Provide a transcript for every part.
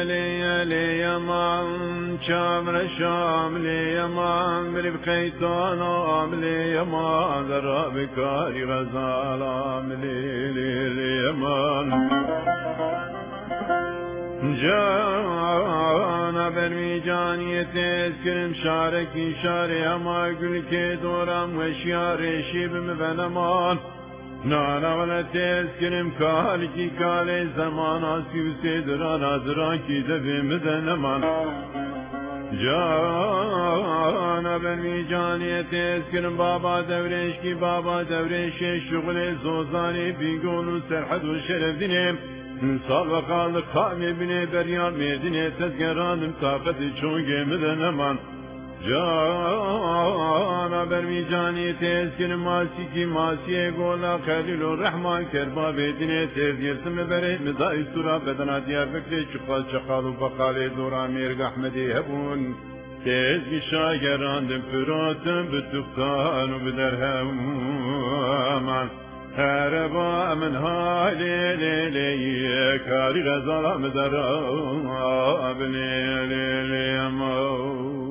لي يمان شامر شاملي يمان بربخيتان عاملي يمان ذراب كاري غزال عاملي يمان جانا برمی جانی تذکرم شارکی شاری اما گل که دورم و شیارشی بمبنمان نانا ولا تذكرم كالكي كالي زمان آسي وسيدران آزران كي دفي مدنمان جانا برمي جاني تذكرم بابا دوريش كي بابا دوريش شغل زوزاني بيقولوا سرحد وشرف دينيم سابق aldık kavmi bine beryan medine tezgeranım takati çoğu mدنمان جانا برمی جانی تذکر ماسی کی ماسی گولا خلیل و رحمان کربا بیدینه تذیرسم بره مدای سورا بدنا دیار بکری چقال و بقال دورا میرگ احمدی هبون تذکی شاگراندم فراتم بتفتان و بدرهمان هربا من حالی لیلی کاری غزالم دراب لیلی امو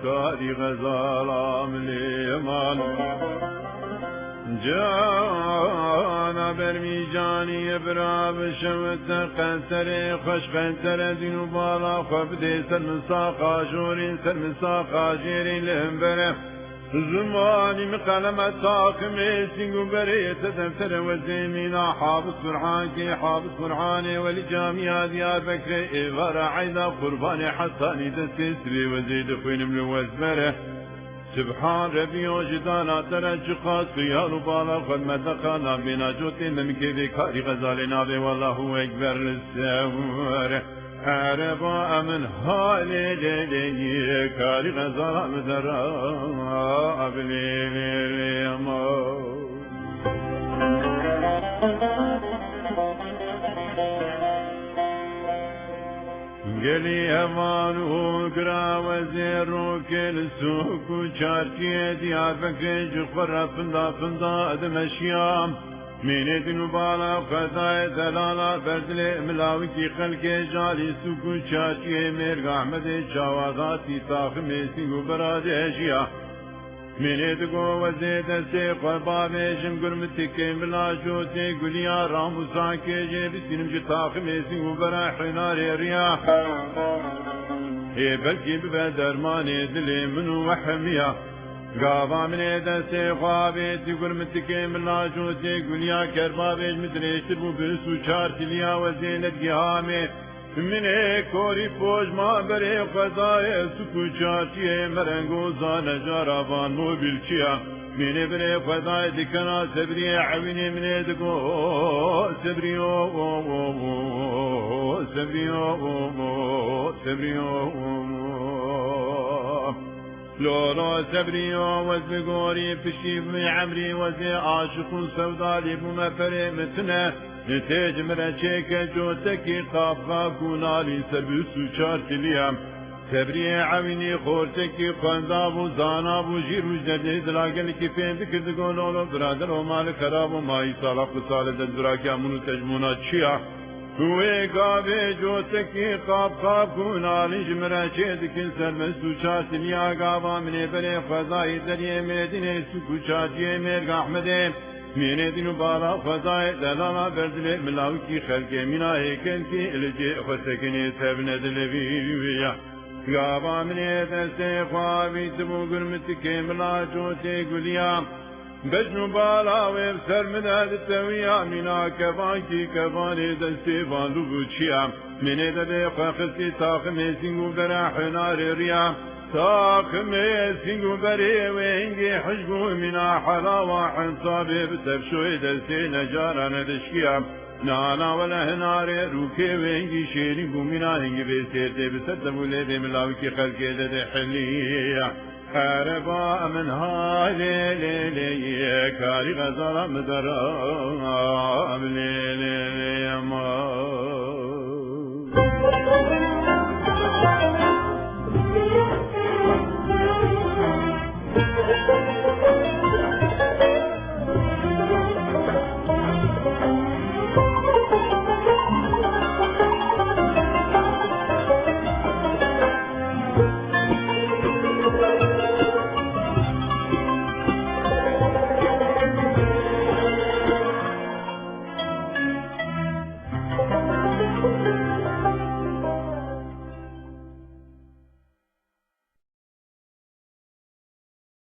كاري غزال عاملي يمان جانا برمي جاني براب شمت قنسري خش قنسر دينو بالا خفدي سرمساقا جورين سرمساقا جيرين لهمبره زماني مقلمة طاقمي سنقو بريت دفتر وزيمينا حافظ فرحانكي حافظ فرحاني ولجامعة ديار بكري إغارة عيدا قرباني حساني دستسري وزيد خوين من وزبره سبحان ربي وجدانا ترجقات خيال بالا خدمة دخانا بنا جوتي نمكي ذكاري غزالنا بي والله أكبر للسور عربا من حالي ليلي كاري غزال مدراب ليلي أمو قلي أمان وقرا وزير وكل سوق وشاركي ديار بكري جخبر فندا دمشيام من دين بالا خزاي دلالا بردلي ملاوكي خلقي جالي سوق وشاركي ميرغ أحمد شوازاتي طاخمي سيغو برادشيا من دقو وزيد سيق وبابيشم قرمتك ملاجوتي قليا رامو ساكي جيب سينم جطاخمي سيغو برا حناري رياح بلكي ببدرماني دلي منو وحميا قابا من دسي خوابي تقول متكي من لاجوتي قليا كربابيش مدريش تربو برسو شارتي ليا وزينت قهامي من كوري فوج ما بري قضايا سكو شارتي مرنگو زان جارابان موبيل چيا من بري قضايا دكنا سبري عويني من دقو سبريو لولا سبريو وزبقوري فشيب من عمري وزي عاشق سودالي بمفري متنا نتاج مرشيك جوتكي قابغا كونالي سربسو شارتليام سبري عويني خورتكي قندابو زانابو جيرو جدني دلاغل كيفين ذكر دقولولو برادر ومال خراب وماي صالح وصالة الدراكي منو تجمونا تشيا کوی گاوی جوتکی قاب کنالی جمره چیدکن سرمسو چاتنی آگاوا منی بری فضای دریه میدینه سکو چاتیه مرگ احمده مینه دینو بالا فضای دلالا بردلی ملاوکی خلقه مینا هیکن کی الجی خسکنی تبنه دلویویا قابا من يتسي خوابي تبو قرمتك ملا جوتي قليام بجنو بالا ويبسر مداد التويا منا كفانكي كفاني دستي فاندو بوچيام من يدد خاخستي تاخمي سنگو برا حنار ريام تاخمي سنگو بري وينجي حجبو منا حلاوة حنصابي بتبشوي دستي نجارة ندشكيام نانا ولا هناري روكي وينجي شيري قومنا هنجي بسيرتي بسدبو لدي ملاوكي خلقي ددي حليا حربا من هالي ليلي كاري غزال مدرام ليلي ما